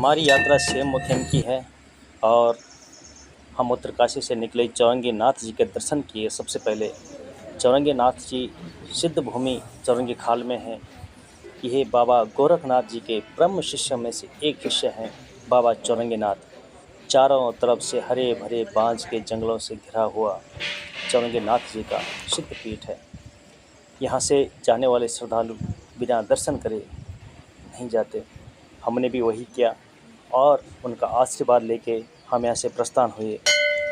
हमारी यात्रा सेम मुखिम की है और हम उत्तरकाशी से निकले चौरंगी नाथ जी के दर्शन किए। सबसे पहले चौरंगी नाथ जी सिद्ध भूमि चौरंगी खाल में है। यह बाबा गोरखनाथ जी के ब्रह्म शिष्य में से एक शिष्य हैं बाबा चौरंगी नाथ। चारों तरफ से हरे भरे बांज के जंगलों से घिरा हुआ चौरंगी नाथ जी का सिद्ध पीठ है। यहाँ से जाने वाले श्रद्धालु बिना दर्शन करे नहीं जाते। हमने भी वही किया और उनका आशीर्वाद लेके हम यहाँ से प्रस्थान हुए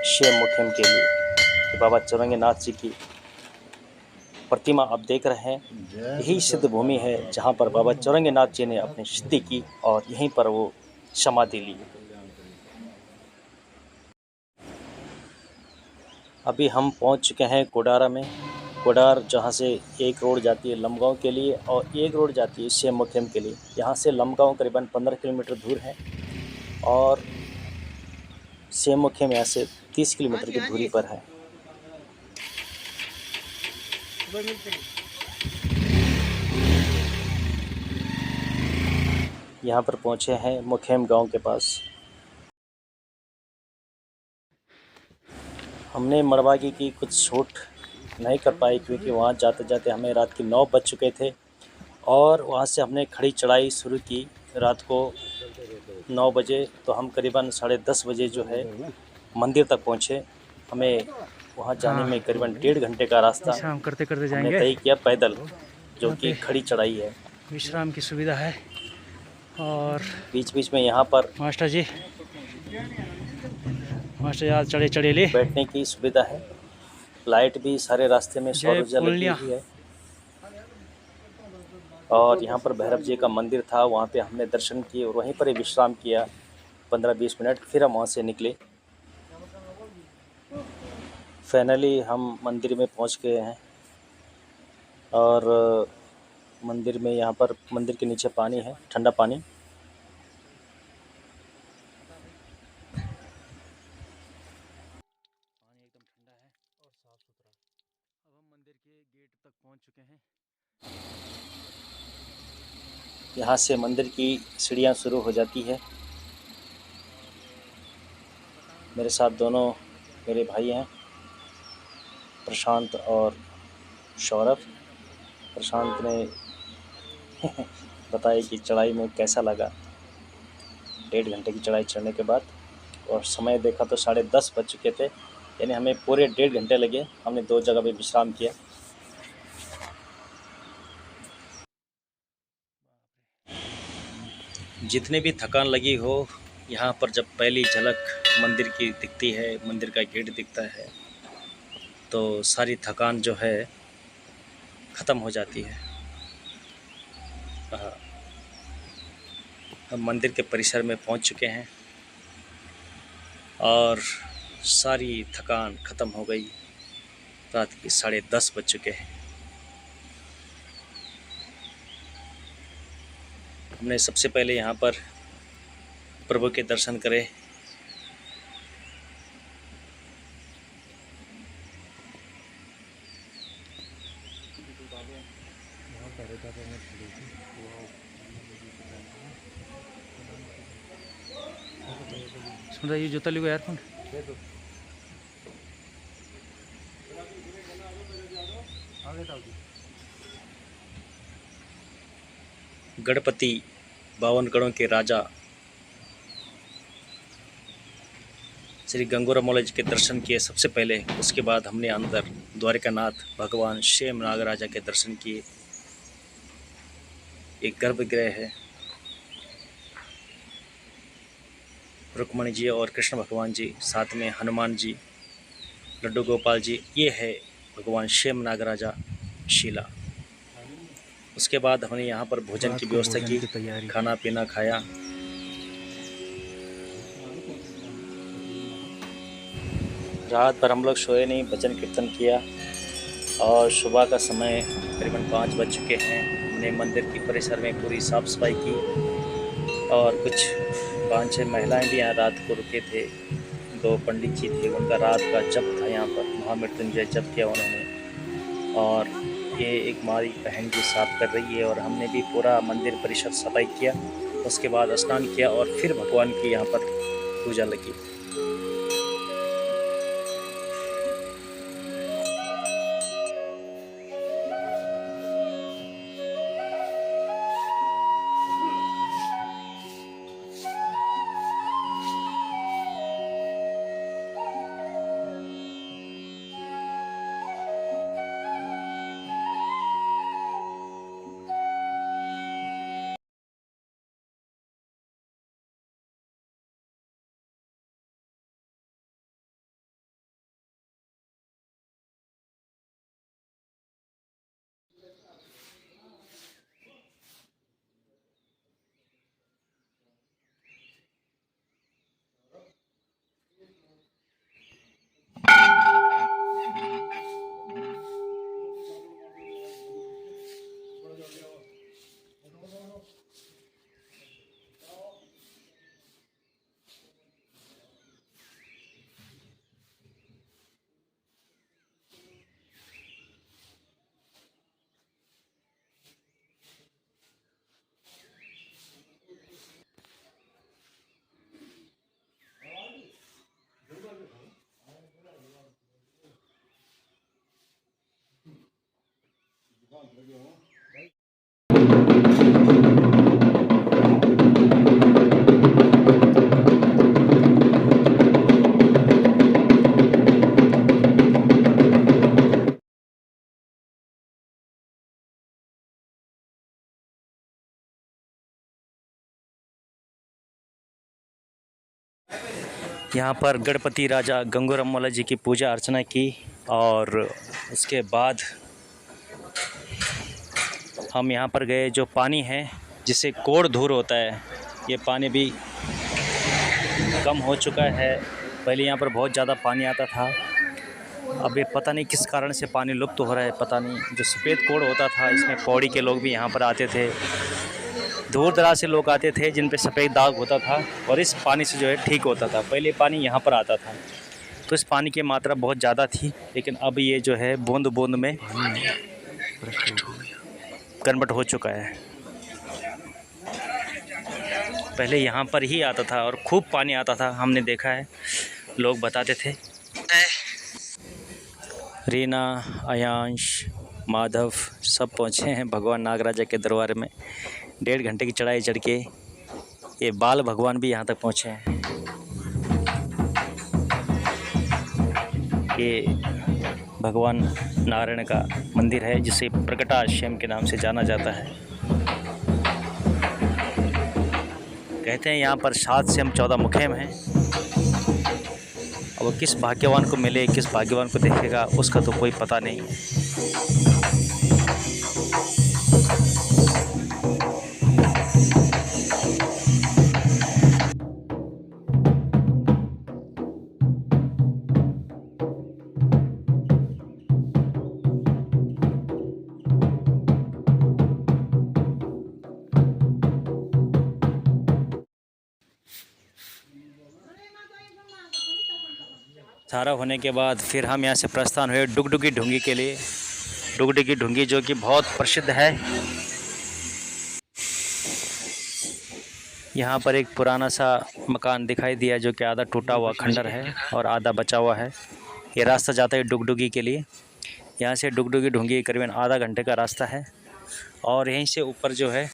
शेम मुखिम के लिए। बाबा चौरंगी नाथ जी की प्रतिमा आप देख रहे हैं, यही सिद्ध भूमि है जहाँ पर बाबा चौरंगी नाथ जी ने अपनी सिद्धि की और यहीं पर वो समाधि ली। अभी हम पहुँच चुके हैं कोडारा में। कोडार जहाँ से एक रोड जाती है लमगांव के लिए और एक रोड जाती है शेम मुखिम के लिए। यहाँ से लमगांव करीबन 15 किलोमीटर दूर है और शेम मुखिम यहाँ से 30 किलोमीटर की दूरी पर है। यहाँ पर पहुँचे हैं मुखिम गांव के पास। हमने मड़वागी की कुछ शूट नहीं कर पाए क्योंकि वहाँ जाते जाते हमें रात के 9 बज चुके थे और वहाँ से हमने खड़ी चढ़ाई शुरू की रात को 9 बजे। तो हम करीबन 10:30 बजे जो है मंदिर तक पहुँचे। हमें वहाँ जाने में करीबन 1.5 घंटे का रास्ता विश्राम करते करते हमने जाएंगे। तय किया पैदल, जो कि खड़ी चढ़ाई है। विश्राम की सुविधा है और बीच बीच में यहाँ पर मास्टर जी आज चढ़े चढ़ेले बैठने की सुविधा है। लाइट भी सारे रास्ते में सौर ऊर्जा लगी हुई है और यहाँ पर भैरव जी का मंदिर था, वहाँ पे हमने दर्शन किए और वहीं पर ही विश्राम किया 15-20 मिनट। फिर हम वहाँ से निकले। फाइनली हम मंदिर में पहुँच गए हैं और मंदिर में यहाँ पर मंदिर के नीचे पानी है, ठंडा पानी। एकदम ठंडा है और साफ सुथरा। अब हम मंदिर के गेट तक पहुँच चुके हैं। यहाँ से मंदिर की सीढ़ियाँ शुरू हो जाती है। मेरे साथ दोनों मेरे भाई हैं, प्रशांत और सौरभ। प्रशांत ने बताया कि चढ़ाई में कैसा लगा 1.5 घंटे की चढ़ाई चढ़ने के बाद, और समय देखा तो 10:30 बज चुके थे, यानी हमें पूरे 1.5 घंटे लगे। हमने 2 जगह पे विश्राम किया। जितने भी थकान लगी हो, यहाँ पर जब पहली झलक मंदिर की दिखती है, मंदिर का गेट दिखता है, तो सारी थकान जो है ख़त्म हो जाती है। हम मंदिर के परिसर में पहुँच चुके हैं और सारी थकान ख़त्म हो गई। रात के 10:30 बज चुके हैं। हमने सबसे पहले यहाँ पर प्रभु के दर्शन करे। सुन रही जोता लियो ईयरफोन। गणपति 52 गणों के राजा श्री गंगूरामौला जी के दर्शन किए सबसे पहले। उसके बाद हमने अंदर द्वारिकानाथ भगवान शेम नागराजा के दर्शन किए। एक गर्भगृह है, रुक्मणी जी और कृष्ण भगवान जी, साथ में हनुमान जी, लड्डू गोपाल जी। ये है भगवान शेम नागराजा शिला। उसके बाद हमने यहाँ पर भोजन की व्यवस्था की, खाना पीना खाया। रात भर हम लोग सोए नहीं, भजन कीर्तन किया और सुबह का समय करीबन 5 बज चुके हैं। हमने मंदिर की परिसर में पूरी साफ़ सफाई की और कुछ 5-6 महिलाएं भी यहाँ रात को रुके थे। 2 पंडित जी थे, उनका रात का जप था, यहाँ पर महामृत्युंजय जप किया उन्होंने। और ये एक हमारी बहन जी साफ कर रही है और हमने भी पूरा मंदिर परिसर सफाई किया। उसके बाद स्नान किया और फिर भगवान की यहाँ पर पूजा लगी। यहाँ पर गणपति राजा गंगूरमोला जी की पूजा अर्चना की और उसके बाद हम यहाँ पर गए। जो पानी है जिसे कोड़ धूर होता है, ये पानी भी कम हो चुका है। पहले यहाँ पर बहुत ज़्यादा पानी आता था, अब ये पता नहीं किस कारण से पानी लुप्त हो रहा है, पता नहीं। जो सफ़ेद कोड़ होता था, इसमें पौड़ी के लोग भी यहाँ पर आते थे, दूर दराज से लोग आते थे जिन पे सफ़ेद दाग होता था और इस पानी से जो है ठीक होता था। पहले पानी यहाँ पर आता था तो इस पानी की मात्रा बहुत ज़्यादा थी, लेकिन अब ये जो है बूंद बूंद में कन्वर्ट हो चुका है। पहले यहाँ पर ही आता था और खूब पानी आता था, हमने देखा है, लोग बताते थे। रीना, आयांश, माधव सब पहुँचे हैं भगवान नागराजा के दरबार में। 1.5 घंटे की चढ़ाई चढ़ के ये बाल भगवान भी यहाँ तक पहुँचे हैं। ये भगवान नारायण का मंदिर है जिसे प्रकटाश्रम के नाम से जाना जाता है। कहते हैं यहाँ पर 7 से 14 मुखम हैं। अब वो किस भाग्यवान को मिले, किस भाग्यवान को देखेगा, उसका तो कोई पता नहीं है। सारा होने के बाद फिर हम यहाँ से प्रस्थान हुए डुगडुगी ढूंगी के लिए। डुगडुगी ढूंगी जो कि बहुत प्रसिद्ध है। यहाँ पर एक पुराना सा मकान दिखाई दिया जो कि आधा टूटा हुआ खंडर है और आधा बचा हुआ है। ये रास्ता जाता है डुगडुगी के लिए। यहाँ से डुगडुगी ढूंगी करीबन आधा घंटे का रास्ता है और यहीं से ऊपर जो है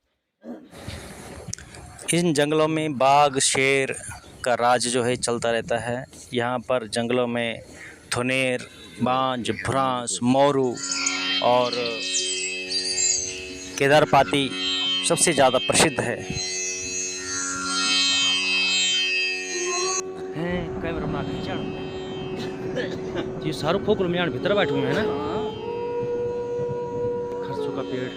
इन जंगलों में बाघ शेर का राज जो है चलता रहता है। यहाँ पर जंगलों में थुनेर, बांज, भ्रांस, मोरू और केदारपाती सबसे ज़्यादा प्रसिद्ध है। कैमरा बना के खींचा ये सारू फोकल में भीतर बैठे हुए हैं ना। खरसों का पेड़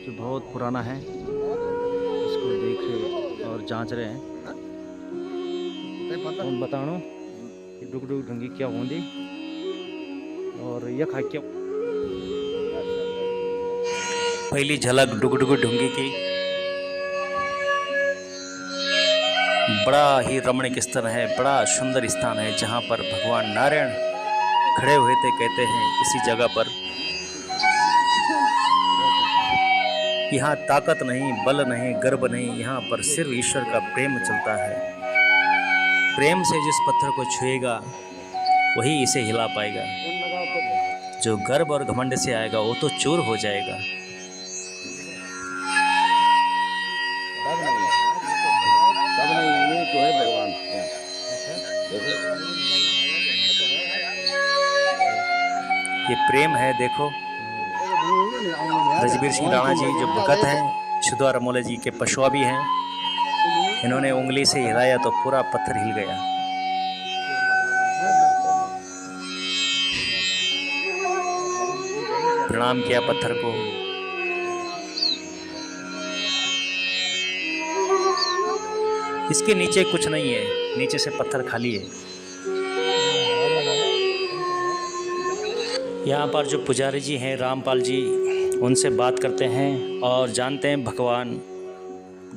जो बहुत पुराना है, इसको देख रहे और जांच रहे हैं। बताओ डुगडुगी ढूंगी क्या होंगी और यह खा क्या। पहली झलक डुगडुगी ढूंगी की बड़ा ही रमणीक स्थल है, बड़ा सुंदर स्थान है जहाँ पर भगवान नारायण खड़े हुए थे। कहते हैं इसी जगह पर यहाँ ताकत नहीं, बल नहीं, गर्व नहीं, यहाँ पर सिर्फ ईश्वर का प्रेम चलता है। प्रेम से जिस पत्थर को छुएगा वही इसे हिला पाएगा। जो गर्व और घमंड से आएगा वो तो चूर हो जाएगा। ये प्रेम है। देखो रजबीर सिंह राणा जी जो भगत हैं, शुद्धा रमोले जी के पशुआ भी हैं, इन्होंने उंगली से हिलाया तो पूरा पत्थर हिल गया। प्रणाम किया पत्थर को। इसके नीचे कुछ नहीं है, नीचे से पत्थर खाली है। यहाँ पर जो पुजारी जी हैं रामपाल जी, उनसे बात करते हैं और जानते हैं भगवान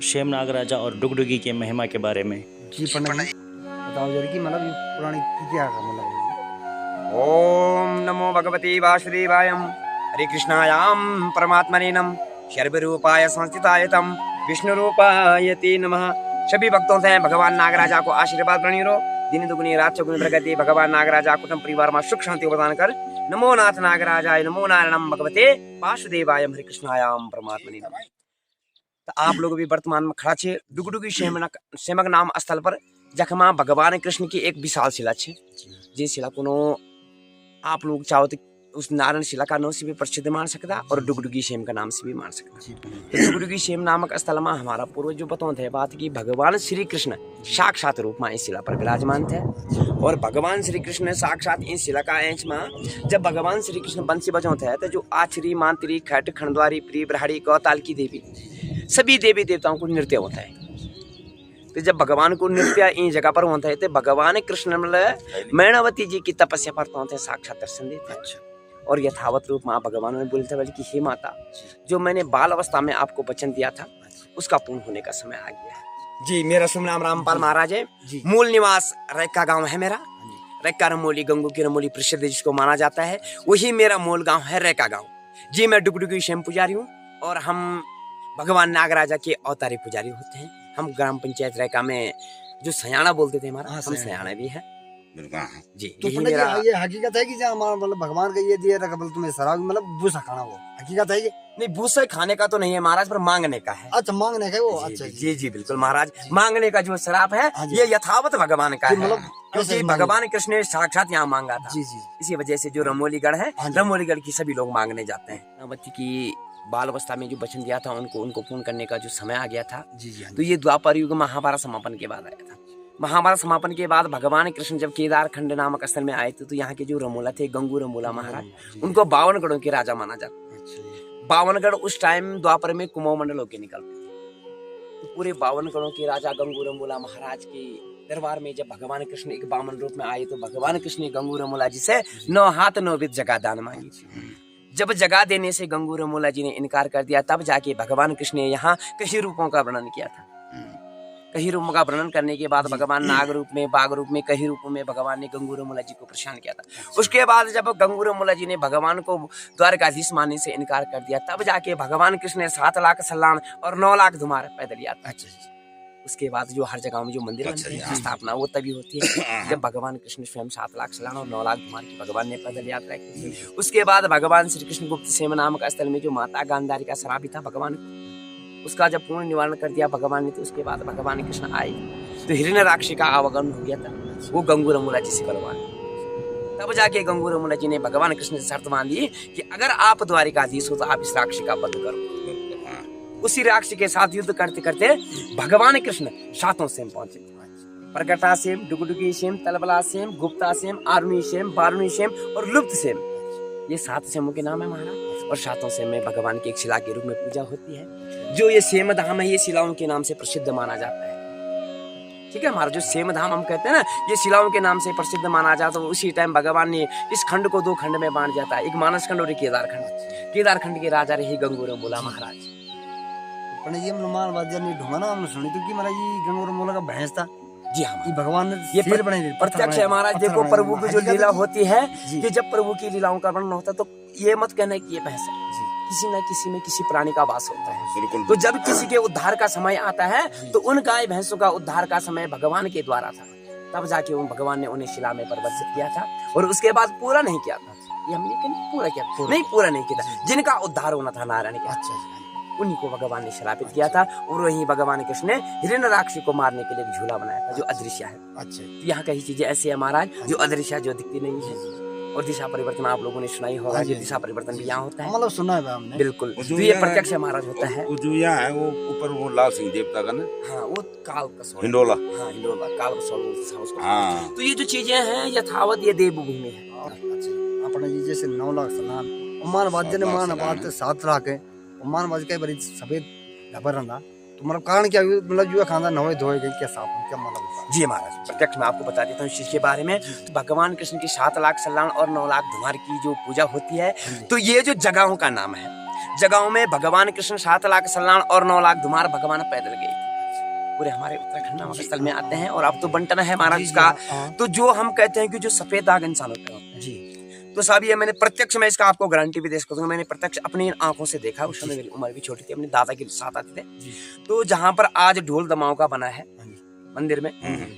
शेम नागराजा और डुगडुगी के महिमा के बारे में। जी पंडित जी बताओ जरा कि मतलब ये पुरानी क्या मतलब। ओम नमो भगवते वासुदेवायम हरे कृष्णायाम परमात्मने नम सर्वरूपाय संस्थिताय तम विष्णु रूपाय ते नमः। सभी भक्तों से भगवान नागराजा को आशीर्वाद बनी रहो, दिन दुगुनी रात चौगुनी प्रगति। भगवान नागराजा कुटुंब परिवार में सुख शांति प्रदान कर। नमो नाथ नागराजाय नमो नारायणम भगवते वासुदेवायम हरे कृष्णायाम परमात्मने नमः। तो आप लोग भी वर्तमान में खड़ा छे डुगडुगी सेमक नाम स्थल पर, जखमा भगवान कृष्ण की एक विशाल शिला छे। जे शिला को आप लोग चाहो तो उस नारायण शिला का नाम से भी प्रसिद्ध मान सकता और डुगडुगी शेम का नाम से भी मान सकता। तो डुगडुगी शेम नामक स्थल में हमारा पूर्वज जो बताते हैं बात की भगवान श्री कृष्ण साक्षात रूप में इस शिला पर विराजमान थे। और भगवान श्री कृष्ण साक्षात इस शिला का अंश में जब भगवान श्री कृष्ण बंसी बजाते हैं तो जो आचरी मांत्री खट खंडवारी प्रिय ब्रहाड़ी गौताल की देवी सभी देवी देवताओं को नृत्य होता है। तो जब भगवान को नृत्य इन जगह पर होता है तो भगवान कृष्ण मैनावती जी की तपस्या पर होते हैं साक्षात दर्शन देते हैं। और यथावत रूप में भगवान ने बोलते हैं कि हे माता, जो मैंने बाल अवस्था में आपको वचन दिया था उसका पूर्ण होने का समय आ गया है। जी मेरा शुभ नाम रामपाल महाराज है। मूल निवास रैका गांव है मेरा। रैका रमोली गंगू की रमोली प्रसिद्ध जिसको माना जाता है, वही मेरा मूल गांव है रैका गांव। जी मैं डुगडुगी शेम पुजारी हूँ और हम भगवान नागराजा के अवतारी पुजारी होते हैं। हम ग्राम पंचायत रैका में जो सयाना बोलते थे हमारा, हम सयाना भी है जी। तो ये हकीकत है कि मतलब भगवान का ये दिया था कबल तुम्हें शराब मतलब भूसा खाना, वो हकीकत है कि नहीं? भूसा खाने का तो नहीं है महाराज, पर मांगने का है। अच्छा मांगने का है वो। अच्छा जी जी बिल्कुल महाराज, मांगने का जो शराब है ये यथावत भगवान का है। मतलब क्योंकि भगवान कृष्ण ने साक्षात यहाँ मांगा था। जी जी। इसी वजह से जो रमोलीगढ़ है, रमोलीगढ़ की सभी लोग मांगने जाते हैं। नामवती की बाल अवस्था में जो वचन दिया था उनको पूर्ण करने का जो समय आ गया था। जी जी। तो ये द्वापर युग महाभारत समापन के बाद आया था। महाभारत समापन के बाद भगवान कृष्ण जब केदार खंड नामक स्थल में आए थे तो यहाँ के जो रमोला थे, गंगू रमोला महाराज, उनको 52 गढ़ों के राजा माना जाता। 52 गढ़ उस टाइम द्वापर में कुमाऊं मंडल होके निकलते थे। तो पूरे 52 गढ़ों के राजा गंगू रमोला महाराज के दरबार में जब भगवान कृष्ण एक बामन रूप में आए तो भगवान कृष्ण ने गंगू रमोला जी से 9 हाथ 9 विध जगह दान मांगी थी। जब जगह देने से गंगू रमोला जी ने इनकार कर दिया, तब जाके भगवान कृष्ण ने यहाँ कई रूपों का वर्णन किया था। कई रूपों का वर्णन करने के बाद भगवान नाग रूप में, बाघ रूप में, कई रूपों में भगवान ने गंगू रमोला जी को परेशान किया था। उसके बाद जब गंगू रमोला जी ने भगवान को द्वारकाधीश मानने से इनकार कर दिया, तब जाके भगवान कृष्ण ने 7 लाख सलान और 9 लाख धुमार पैदल यात्रा। उसके बाद जो हर जगह में जो मंदिर की स्थापना वो तभी होती है जब भगवान कृष्ण स्वयं 7 लाख सलान और 9 लाख धुमार की भगवान ने पैदल यात्रा की। उसके बाद भगवान श्री कृष्ण गुप्त सेम नामक स्थल में जो माता गांधारी का श्राप था भगवान, उसका जब पूर्ण निवारण कर दिया भगवान ने, तो उसके बाद भगवान कृष्ण आए तो हिरण्य राक्षी का आवागमन हो गया था। वो गंगू रमोला जी से करवाए। तब जाके गंगू रमोला जी ने भगवान कृष्ण से शर्त मान ली कि अगर आप द्वारिकाधीश हो तो आप इस राक्षी का वध करो। उसी राक्षी के साथ युद्ध करते करते भगवान कृष्ण 7 सेम पहुंचे। प्रकटा सेम, डुगडुगी सेम, तलबला सेम, गुप्ता सेम, आरुणी सेम, बारुणी सेम और लुप्त सेम, ये 7 सेमों के नाम है महाराज। और 7 सेम में भगवान की एक शिला के रूप में पूजा होती है। जो ये सेम धाम है ये शिलाओं के नाम से प्रसिद्ध माना जाता है। ठीक है, हमारा जो सेम धाम हम कहते हैं ना, ये शिलाओं के नाम से प्रसिद्ध माना जाता है। उसी टाइम भगवान ने इस खंड को 2 खंड में बांट जाता है, एक मानस खंड और एक केदार खंड। केदार खंड के राजा रहे गंगू रमोला महाराज। ये मान बात जब ढूंढा ना हमने सुनी तो कि मतलब ये गंगू रमोला का भैंस था। जी हाँ, ये भगवान ने ये प्रत्यक्ष है महाराज। देखो प्रभु की जो लीला होती है कि जब प्रभु की लीलाओं का वर्णन होता है तो ये मत कहना कि ये भैंस है। किसी न किसी में किसी प्राणी का वास होता है। बिल्कुल। तो जब किसी के उद्धार का समय आता है तो उन गाय भैंसों का उद्धार का समय भगवान के द्वारा था, तब जाके उन भगवान ने उन्हें शिला में परिवर्तित किया था और उसके बाद पूरा नहीं किया था। ये हमने पूरा किया नहीं, पूरा नहीं किया था। जिनका उद्धार होना था नारायण के, उन्हीं को भगवान ने श्रापित किया था और वहीं भगवान कृष्ण ने हिरण्यराक्ष को मारने के लिए एक झूला बनाया था जो अदृश्य है। अच्छा, तो यहाँ कई चीजें ऐसी है महाराज जो अदृश्य है, जो दिखती नहीं है। और दिशा परिवर्तन आप लोगों ने सुना ही होगा कि दिशा परिवर्तन भी यहाँ होता है। मतलब सुना है हमने। बिल्कुल, तो ये प्रत्यक्ष महाराज होता है। जो यहाँ है वो ऊपर वो लाल सिंह देवता का ना, हाँ, वो काल कसौल, हिंडोला। हाँ, हिंडोला काल कसौल बोलते हैं उसको। हाँ। तो ये जो चीजें हैं यथावत ये देवभूमि है। अच्छा, अपने जी जैसे 9 लाख सलाम मानवाद जने मानवाद 7 लाख है मानवाद के बड़ी सफेद धबर रंदा, तो मतलब कारण क्या, मतलब जो खानदान नवे धोए गई क्या साफ क्या मतलब? जी महाराज, प्रत्यक्ष मैं आपको बता देता हूँ इस चीज के बारे में। तो भगवान कृष्ण की 7 लाख सलान और 9 लाख धुमार की जो पूजा होती है, तो ये जो जगहों का नाम है, जगहों में भगवान कृष्ण 7 लाख सलान और 9 लाख धुमार भगवान पैदल गए थे। पूरे हमारे उत्तराखंड नामक स्थल में आते हैं और अब तो बंटन है महाराज का। तो जो हम कहते हैं कि जो सफेद दाग इंसान होते हैं जी, तो साहब ये मैंने प्रत्यक्ष में इसका आपको गारंटी भी दे सकता हूँ। मैंने प्रत्यक्ष अपनी आंखों से देखा। उस समय मेरी उम्र भी छोटी थी, अपने दादा के साथ आते थे। तो जहाँ पर आज ढोल दमाओं का बना है मंदिर में,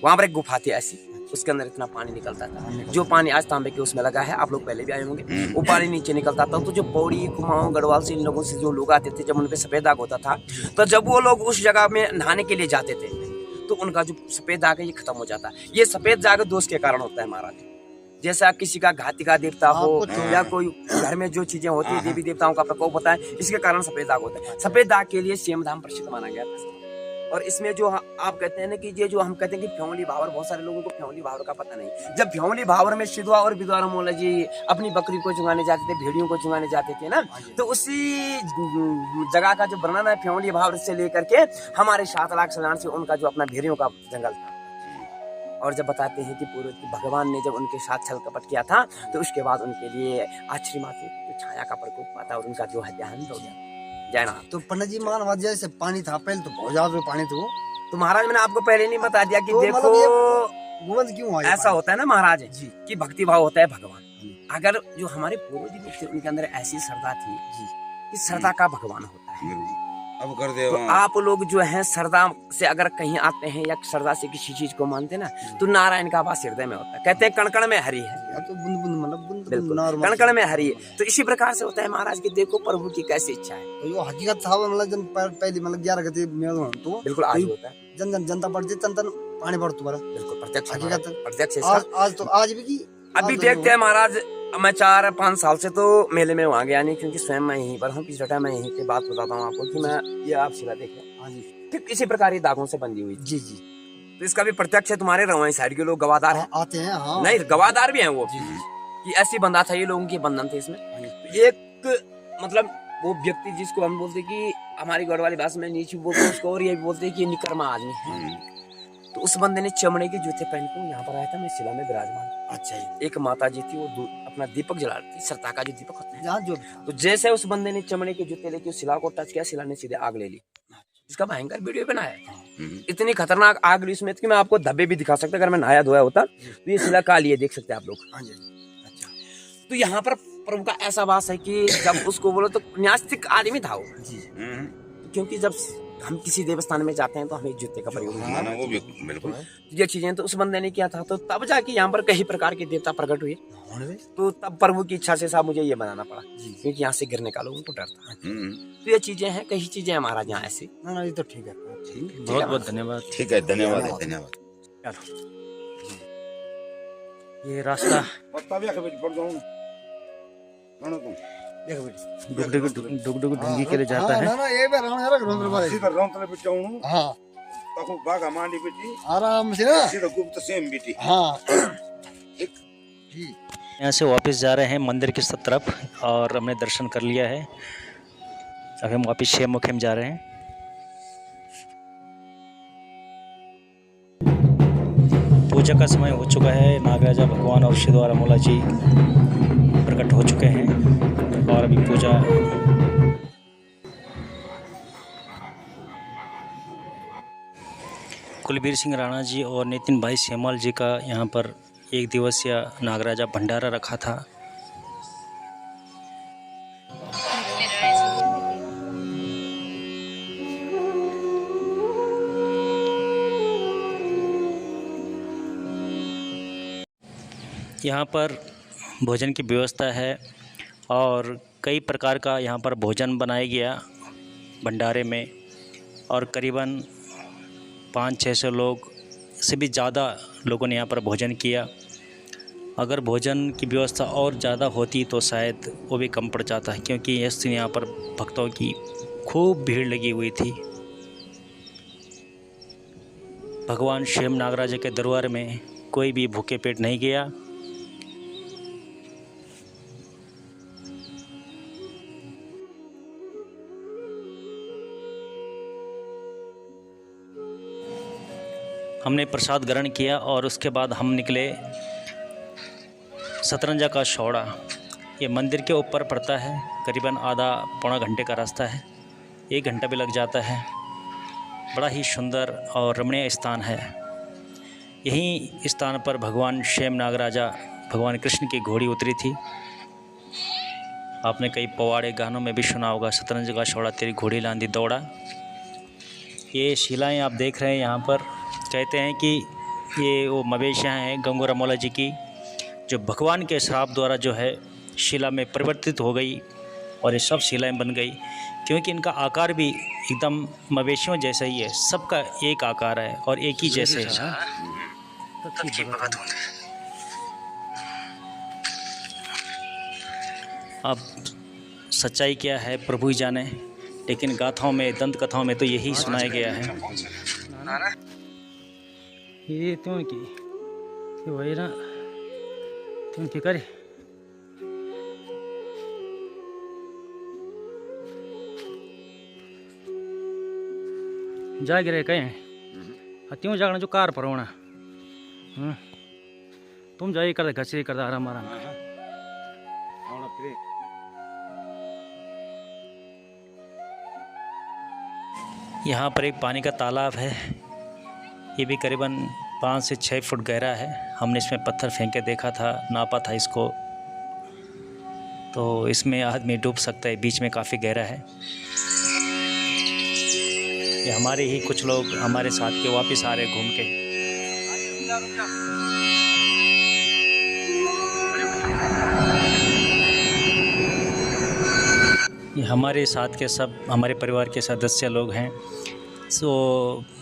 वहां पर एक गुफा थी ऐसी, उसके अंदर इतना पानी निकलता था। जो पानी आज तांबे के उसमें लगा है, आप लोग पहले भी आए होंगे, वो पानी नीचे निकलता था। तो जो पौड़ी कुमाऊं गढ़वाल से इन लोगों से जो लोग आते थे, जब उनपे सफेद दाग होता था, तो जब वो लोग उस जगह में नहाने के लिए जाते थे तो उनका जो सफेद दाग है ये खत्म हो जाता है। ये सफेद दाग दोष के कारण होता है महाराज। जैसा किसी का घातिका देवता हो या कोई घर में जो चीजें होती है देवी देवताओं का प्रकोप होता है, इसके कारण सफेद दाग होता है। सफेद दाग के लिए सेमधाम प्रसिद्ध माना गया था। और इसमें जो आप कहते हैं ना कि ये जो हम कहते हैं कि फ्योंली भावर, बहुत सारे लोगों को फ्योंली भावर का पता नहीं। जब फ्योंली भावर में सिद्धवा और विद्वान मोला जी अपनी बकरी को चुंगाने जाते थे, भेड़ियों को चुंगाने जाते थे ना, तो उसी जगह का जो वर्णन है फ्योंली भावर से लेकर के हमारे 7 लाख सलान से उनका जो अपना भेड़ियों का जंगल था। और जब बताते हैं कि पूरे भगवान ने जब उनके साथ छल कपट किया था, तो उसके बाद उनके लिए आश्री माँ की छाया का प्रकोप हुआ था और उनका जो है देहांत हो गया। जय नाथ। तो पंडित जी मानवाद जैसे पानी था पहले, तो बहुत ज्यादा पानी था। तो महाराज मैंने आपको पहले नहीं बता दिया कि तो देखो मतलब क्यों हुआ ऐसा होता है ना महाराज जी कि भक्ति भाव होता है भगवान। अगर जो हमारे पूर्वज थे उनके अंदर ऐसी श्रद्धा थी कि श्रद्धा का भगवान होता है। अब कर दे तो आप लोग जो है श्रद्धा से अगर कहीं आते हैं या श्रद्धा से किसी चीज को मानते ना, तो नारायण का वास हृदय में होता है। कहते हैं कण-कण में हरि है, तो बूंद बूंद मतलब बिल्कुल नॉर्मल कण-कण में हरि है। तो इसी प्रकार से होता है महाराज कि देखो प्रभु की कैसी इच्छा है। तो यो हकीकत था मतलब जन पहली मतलब 11 गति मेल हो तो बिल्कुल आज होता है। जन जन जनता बढ़ती तन तन पानी बढ़ता बड़ा बिल्कुल प्रत्यक्ष हकीकत प्रत्यक्ष आज तो आज भी की अभी देखते हैं महाराज। मैं 4-5 साल से तो मेले में वहाँ गया नहीं, क्योंकि स्वयं मैं यहीं पर हूँ। पिछले टाइम मैं यहीं की बात बताता हूँ आपको कि मैं ये आप शिला देखें। हाँ जी, ठीक इसी प्रकार ये दागों से बंधी हुई। जी जी, तो इसका भी प्रत्यक्ष है। तुम्हारे रवाई साइड के लोग गवादार हैं, आते हैं। हाँ नहीं गवादार भी हैं वो कि ऐसी बंधा था, ये लोगों की बंधन थे इसमें। एक मतलब वो व्यक्ति जिसको हम बोलते कि हमारी गढ़ वाली भाषा में नीचे बोलते उसको, और ये भी बोलते कि निकर्मा आदमी है। तो उस बंदे ने चमड़े के जूते पहन के यहाँ पर आया था। मैं शिला में विराजमान। अच्छा, एक माता जी थी, वो अपना दीपक जला रही थी, सरता का जो दीपक होता है। तो जैसे उस बंदे ने चमड़े के जूते लेके उस शिला को टच किया, शिला ने सीधे आग ले ली। इसका भयंकर वीडियो बनाया। इतनी खतरनाक आग ली उसमें कि मैं आपको धब्बे भी दिखा सकता। अगर मैं नहाया धोया होता तो ये शिला काली है, देख सकते हैं आप लोग। तो यहाँ पर प्रभु का ऐसा वास है कि जब उसको बोलो तो नास्तिक आदमी था वो, क्योंकि जब हम किसी देवस्थान में जाते हैं तो हमें जूते का प्रयोग होता है। वो बिल्कुल ये चीजें तो उस बंदे ने किया था। तो तब जाके यहाँ पर कई प्रकार के देवता प्रकट हुए। तो तब प्रभु की इच्छा से साहब मुझे ये बनाना पड़ा, क्योंकि यहाँ से गिरने का लोगों को डर था। तो ये चीजें हैं, कई चीजें हमारा यहाँ ऐसी। ना ये तो ठीक है। बहुत बहुत धन्यवाद। ठीक है, धन्यवाद धन्यवाद। ये रास्ता डुगडुग ढूंगी के लिए जाता है। आराम से यहाँ से वापस जा रहे हैं मंदिर की तरफ और हमने दर्शन कर लिया है। अब हम वापस शेमुखे में जा रहे हैं। पूजा का समय हो चुका है। नागराजा भगवान और सिद्धवा मोला जी प्रकट हो चुके हैं और अभी पूजा कुलबीर सिंह राणा जी और नितिन भाई सेमल जी का यहाँ पर 1 दिवसीय नागराजा भंडारा रखा था। यहाँ पर भोजन की व्यवस्था है और कई प्रकार का यहाँ पर भोजन बनाया गया भंडारे में, और करीबन 500-600 लोग से भी ज़्यादा लोगों ने यहाँ पर भोजन किया। अगर भोजन की व्यवस्था और ज़्यादा होती तो शायद वो भी कम पड़ जाता है, क्योंकि यहाँ पर भक्तों की खूब भीड़ लगी हुई थी। भगवान स्वयं नागराजा के दरबार में कोई भी भूखे पेट नहीं गया। हमने प्रसाद ग्रहण किया और उसके बाद हम निकले सतरंजा का शौड़ा। ये मंदिर के ऊपर पड़ता है, करीबन आधा पौना घंटे का रास्ता है, 1 घंटा भी लग जाता है। बड़ा ही सुंदर और रमणीय स्थान है। यहीं स्थान पर भगवान स्वयं नागराजा भगवान कृष्ण की घोड़ी उतरी थी। आपने कई पवाड़े गानों में भी सुना होगा, सतरंज का शौड़ा तेरी घोड़ी लांदी दौड़ा। ये शिलाएं आप देख रहे हैं यहाँ पर, कहते हैं कि ये वो मवेशियाँ हैं गंगू रमोला जी की, जो भगवान के श्राप द्वारा जो है शिला में परिवर्तित हो गई और ये सब शिलाएं बन गई, क्योंकि इनका आकार भी एकदम मवेशियों जैसा ही है। सबका एक आकार है और एक ही जैसे है। अब सच्चाई क्या है प्रभु ही जाने, लेकिन गाथाओं में, दंत कथाओं में तो यही सुनाया गया है। ये तुम की वही ना, तुम की करे जा गिरे कहीं त्यों जागना जो कार पर होना। तुम जाइए कर घसी कर आराम आराम। यहाँ पर एक पानी का तालाब है, ये भी करीबन 5 से 6 फुट गहरा है। हमने इसमें पत्थर फेंक के देखा था, नापा था इसको, तो इसमें आदमी डूब सकता है, बीच में काफ़ी गहरा है। ये हमारे ही कुछ लोग हमारे साथ के वापस आ रहे घूम के। ये हमारे साथ के सब हमारे परिवार के सदस्य लोग हैं। सो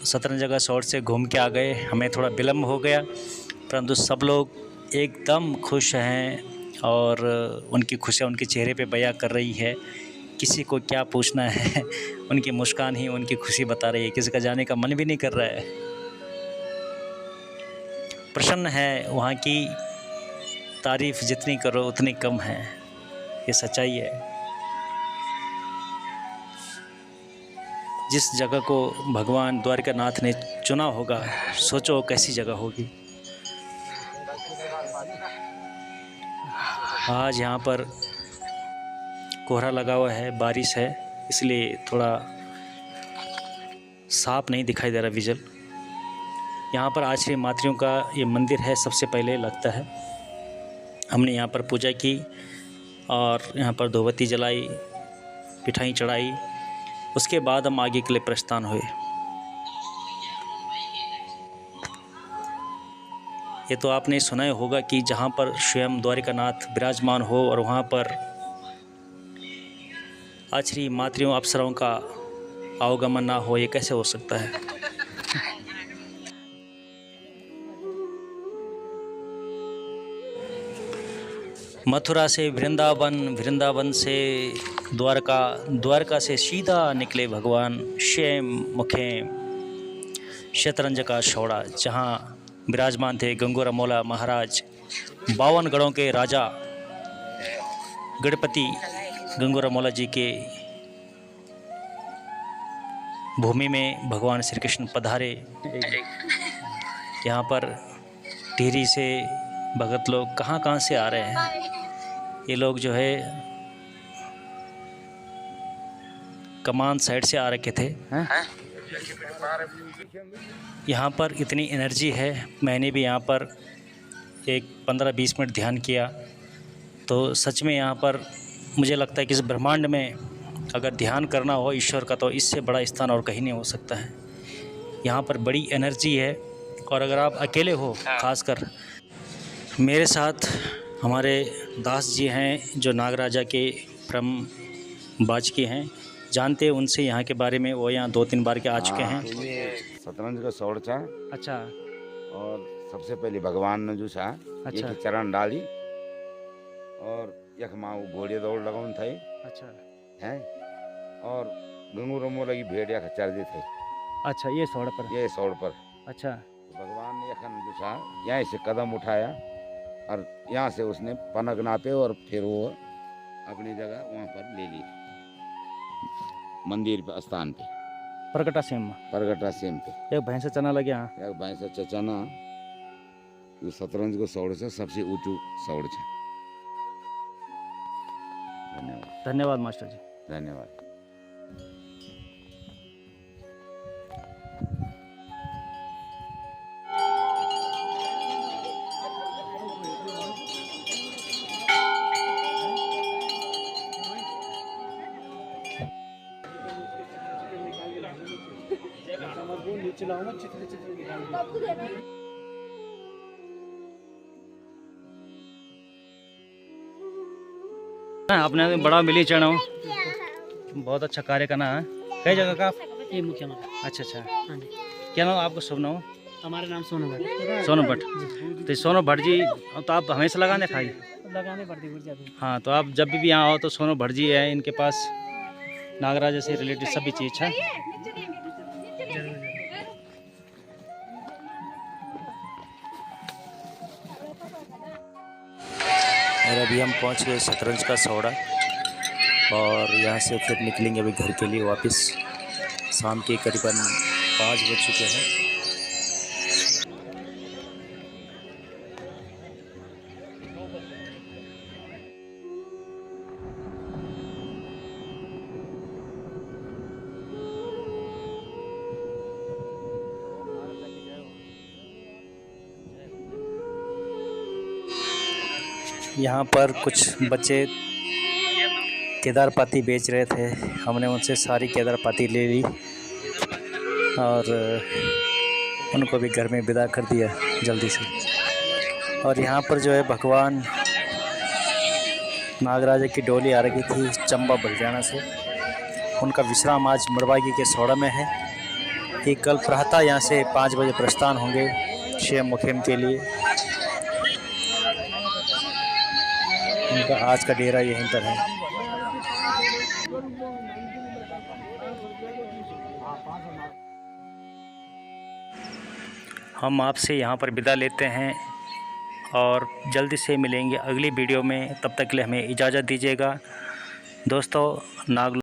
सतरंजा का शौड़ से घूम के आ गए, हमें थोड़ा विलम्ब हो गया, परंतु सब लोग एकदम खुश हैं और उनकी खुशियाँ उनके चेहरे पे बयां कर रही है। किसी को क्या पूछना है, उनकी मुस्कान ही उनकी खुशी बता रही है। किसी का जाने का मन भी नहीं कर रहा है, प्रसन्न है। वहाँ की तारीफ़ जितनी करो उतनी कम है, ये सच्चाई है। जिस जगह को भगवान द्वारकानाथ ने चुना होगा, सोचो कैसी जगह होगी। आज यहाँ पर कोहरा लगा हुआ है, बारिश है, इसलिए थोड़ा साफ नहीं दिखाई दे रहा विजुअल। यहाँ पर आश्रय मातृयों का ये मंदिर है, सबसे पहले लगता है। हमने यहाँ पर पूजा की और यहाँ पर धूपबत्ती जलाई, मिठाई चढ़ाई, उसके बाद हम आगे के लिए प्रस्थान हुए। ये तो आपने सुना ही होगा कि जहाँ पर स्वयं द्वारकानाथ विराजमान हो और वहाँ पर आश्रय मातृयों अप्सराओं का आवागमन ना हो, ये कैसे हो सकता है। मथुरा से वृंदावन, वृंदावन से द्वारका, द्वारका से सीधा निकले भगवान स्वयं मुखे शतरंज का शौड़ा, जहाँ विराजमान थे गंगू रमोला महाराज, 52 गढ़ों के राजा गणपति गंगू रमोला जी के भूमि में भगवान श्री कृष्ण पधारे। यहाँ पर टिहरी से भगत लोग कहाँ से आ रहे हैं। ये लोग जो है कमान साइड से आ रखे थे। यहाँ पर इतनी एनर्जी है, मैंने भी यहाँ पर एक 15-20 मिनट ध्यान किया, तो सच में यहाँ पर मुझे लगता है कि इस ब्रह्मांड में अगर ध्यान करना हो ईश्वर का, तो इससे बड़ा स्थान और कहीं नहीं हो सकता है। यहाँ पर बड़ी एनर्जी है, और अगर आप अकेले हो, खासकर मेरे साथ हमारे दास जी हैं जो नागराजा के परम बाजकी हैं। जानते हैं उनसे यहाँ के बारे में। वो यहाँ 2-3 बार के आ चुके हैं। ये शतरंज का शौड़ था अच्छा और सबसे पहले भगवान ने जो था अच्छा एक चरण डाली और यख माँ वो घोड़े दौड़ लगाउन थे अच्छा हैं और गंगू रमोला की भेड़ यख चर दी थे अच्छा ये सौड़ पर ये शौड़ पर। अच्छा भगवान ने यखन जो था यहाँ से कदम उठाया और यहाँ से उसने पनक नापे और फिर वो अपनी जगह वहाँ पर ले ली मंदिर पे स्थान पे प्रगटा सेम परगटा सेम पे। एक भैंस चना लगे यहाँ एक भैंस चचना जो शतरंज को शौड़ से सबसे ऊंचू शौड़ है। धन्यवाद धन्यवाद मास्टर जी। धन्यवाद। आपने बड़ा मिली चढ़ाओ बहुत अच्छा कार्य करना है। कई जगह का ये मुखिया मंडल। अच्छा अच्छा हाँ जी। क्या नाम आपका शुभ नाम? हमारा नाम सोनू भट्ट। सोनू भट्ट। तो सोनू भट्ट जी तो आप हमेशा लगाने खाई? लगाने पड़ती गुर्जा भी। हाँ तो आप जब भी यहाँ आओ तो सोनू भट्ट जी है, इनके पास नागराजा से रिलेटेड सभी चीज़ है। और अभी हम पहुँच गए शतरंज का सौड़ा और यहाँ से फिर निकलेंगे अभी घर के लिए वापस। शाम के करीबन 5 बज चुके हैं। यहाँ पर कुछ बच्चे केदार पाती बेच रहे थे। हमने उनसे सारी केदार पाती ले ली और उनको भी घर में विदा कर दिया जल्दी से। और यहाँ पर जो है भगवान नागराजा की डोली आ रही थी चंबा बलजाना से। उनका विश्राम आज मड़वागी के सौड़ा में है कि कल प्रातः यहाँ से 5 बजे प्रस्थान होंगे शेम मुखेम के लिए। उनका आज का डेरा यहीं पर है। हम आपसे यहाँ पर विदा लेते हैं और जल्दी से मिलेंगे अगली वीडियो में। तब तक के लिए हमें इजाज़त दीजिएगा दोस्तों। नाग